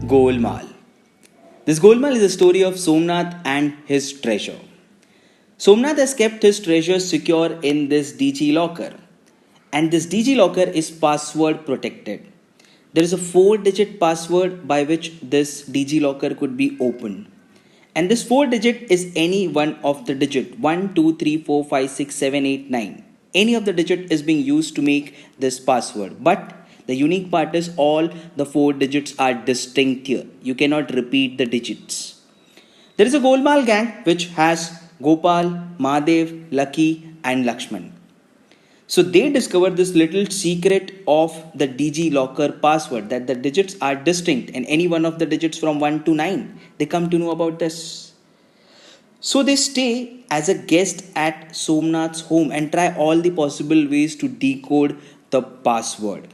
Golmaal. This Golmaal is a story of Somnath and his treasure. Somnath has kept his treasure secure in this DG locker, and this DG locker is password protected. There is a 4-digit password by which this DG locker could be opened. And this 4-digit is any one of the digit 1, 2, 3, 4, 5, 6, 7, 8, 9. Any of the digit is being used to make this password. But the unique part is all the 4 digits are distinct here. You cannot repeat the digits. There is a Golmaal gang which has Gopal, Mahadev, Lucky and Lakshman. So they discovered this little secret of the DG locker password, that the digits are distinct and any one of the digits from 1 to 9. They come to know about this. So they stay as a guest at Somnath's home and try all the possible ways to decode the password.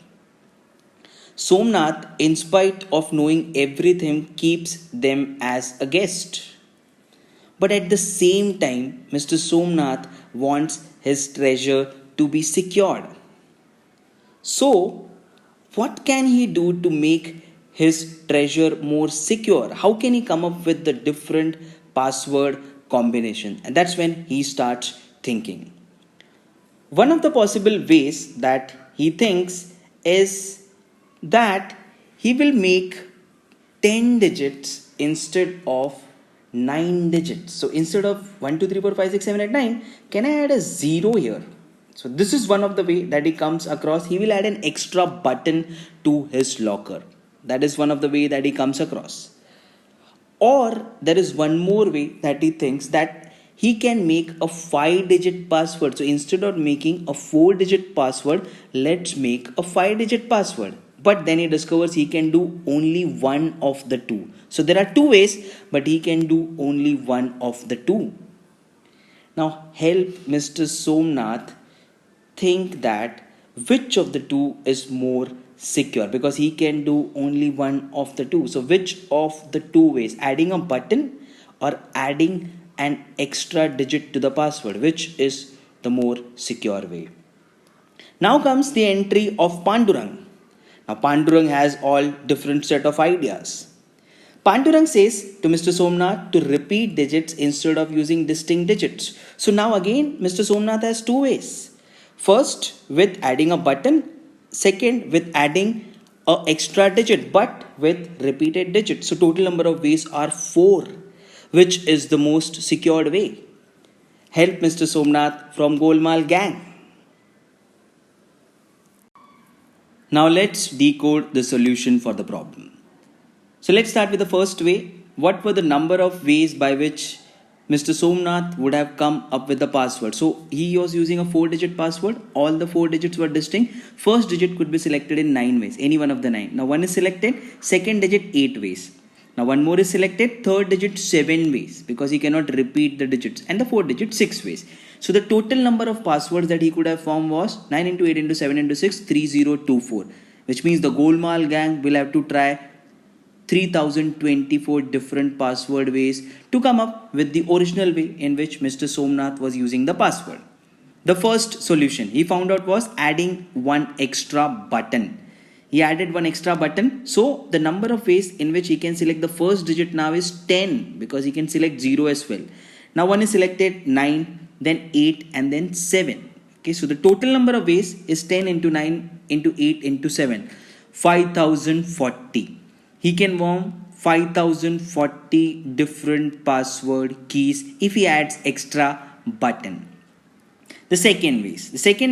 Somnath, in spite of knowing everything, keeps them as a guest. But at the same time, Mr. Somnath wants his treasure to be secured. So, what can he do to make his treasure more secure? How can he come up with the different password combination? And that's when he starts thinking. One of the possible ways that he thinks is that he will make 10 digits instead of 9 digits. So instead of 1, 2, 3, 4, 5, 6, 7, 8, 9, can I add a 0 here? So this is one of the way that he comes across. He will add an extra button to his locker. That is one of the way that he comes across. Or there is one more way that he thinks, that he can make a 5-digit password. So instead of making a 4-digit password, let's make a 5-digit password. But then he discovers he can do only one of the two. So there are two ways, but he can do only one of the two. Now help Mr. Somnath think that which of the two is more secure, because he can do only one of the two. So which of the two ways, adding a button or adding an extra digit to the password, which is the more secure way? Now comes the entry of Pandurang. Now Pandurang has all different set of ideas. Pandurang says to Mr. Somnath to repeat digits instead of using distinct digits. So now again Mr. Somnath has two ways. First, with adding a button. Second, with adding an extra digit, but with repeated digits. So total number of ways are 4, which is the most secured way. Help Mr. Somnath from Golmaal gang. Now let's decode the solution for the problem. So let's start with the first way. What were the number of ways by which Mr. Somnath would have come up with the password? So he was using a 4-digit password. All the 4 digits were distinct. First digit could be selected in 9 ways, any one of the 9. Now 1 is selected, second digit 8 ways. Now one more is selected, third digit 7 ways, because he cannot repeat the digits, and the fourth digit 6 ways. So the total number of passwords that he could have formed was 9 into 8 into 7 into 6, 3024, which means the Golmaal gang will have to try 3024 different password ways to come up with the original way in which Mr. Somnath was using the password. The first solution he found out was adding one extra button. He added one extra button. So the number of ways in which he can select the first digit now is 10, because he can select 0 as well. Now 1 is selected, 9, then 8 and then 7. Okay, so the total number of ways is 10 into 9 into 8 into 7. 5040. He can form 5040 different password keys if he adds extra button. The second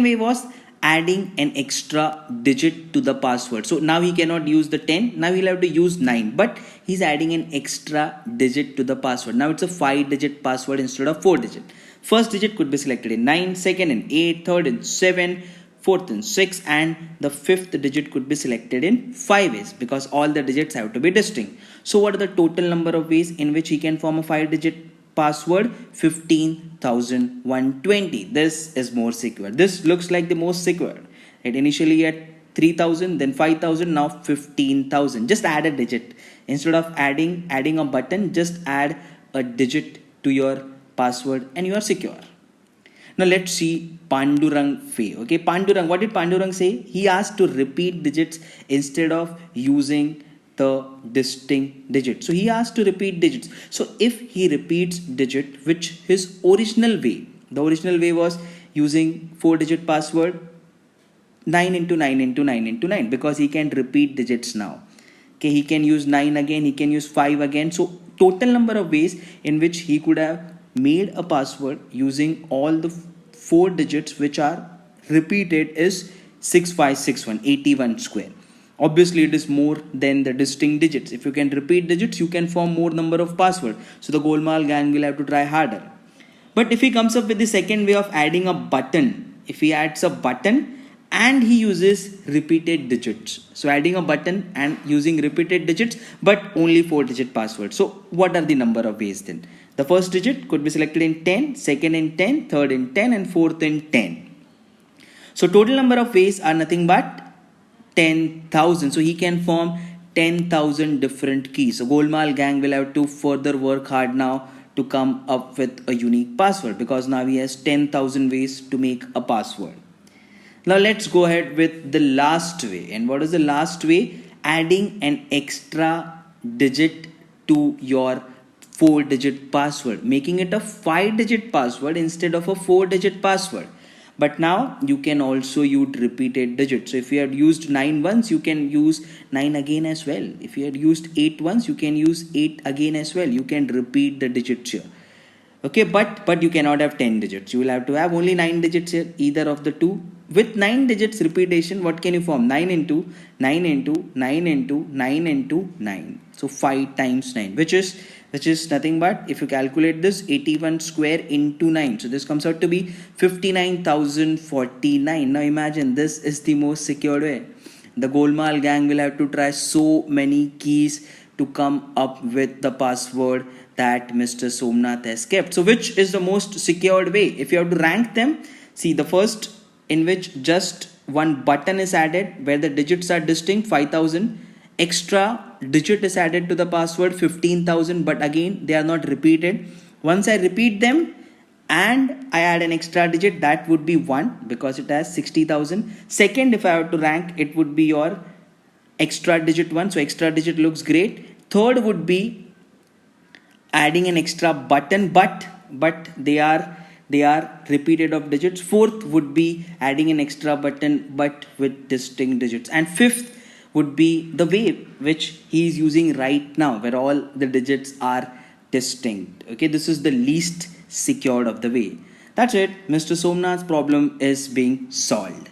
way was adding an extra digit to the password. So now he cannot use the 10. Now he'll have to use 9. But he's adding an extra digit to the password. Now it's a 5-digit password instead of 4-digit. First digit could be selected in 9, second in 8, third in 7, fourth in 6, and the fifth digit could be selected in 5 ways, because all the digits have to be distinct. So what are the total number of ways in which he can form a 5-digit password? 15,120. This is more secure. This looks like the most secure. It initially at 3,000, then 5,000, now 15,000. Just add a digit. Instead of adding a button, just add a digit to your password and you are secure. Now let's see Pandurang Fe. Okay, Pandurang, what did Pandurang say? He asked to repeat digits instead of using the distinct digit. So he has to repeat digits. So if he repeats digit, which his original way, the original way was using 4-digit password, 9 into 9 into 9 into 9, because he can repeat digits now. Okay, he can use 9 again, he can use 5 again. So total number of ways in which he could have made a password using all the 4 digits which are repeated is 6561, 81 square. Obviously it is more than the distinct digits. If you can repeat digits, you can form more number of password. So the Golmaal gang will have to try harder. But if he comes up with the second way of adding a button, if he adds a button and he uses repeated digits. So adding a button and using repeated digits, but only 4-digit password. So what are the number of ways then? The first digit could be selected in 10, second in 10, third in 10, and fourth in 10. So total number of ways are nothing but 10,000. So he can form 10,000 different keys. So Golmaal gang will have to further work hard now to come up with a unique password, because now he has 10,000 ways to make a password. Now let's go ahead with the last way. And what is the last way? Adding an extra digit to your 4-digit password, making it a 5-digit password instead of a 4-digit password. But now you can also use repeated digits. So if you had used 9 once, you can use 9 again as well. If you had used 8 once, you can use 8 again as well. You can repeat the digits here. Okay, but you cannot have 10 digits. You will have to have only 9 digits here, either of the two. With 9 digits repetition, what can you form? 9 into 9 into 9 into 9 into 9. So 5 times 9, which is nothing but, if you calculate this, 81 square into 9. So this comes out to be 59,049. Now imagine, this is the most secured way. The Golmaal gang will have to try so many keys to come up with the password that Mr. Somnath has kept. So which is the most secured way? If you have to rank them, see, the first, in which just one button is added where the digits are distinct, 5,000. Extra digit is added to the password, 15,000, but again they are not repeated. Once I repeat them and I add an extra digit, that would be 1, because it has 60,000. Second, if I have to rank, it would be your extra digit 1. So extra digit looks great. Third would be adding an extra button, but they are repeated of digits. Fourth would be adding an extra button but with distinct digits. And fifth would be the way which he is using right now, where all the digits are distinct. Okay, this is the least secured of the way. That's it. Mr. Somnath's problem is being solved.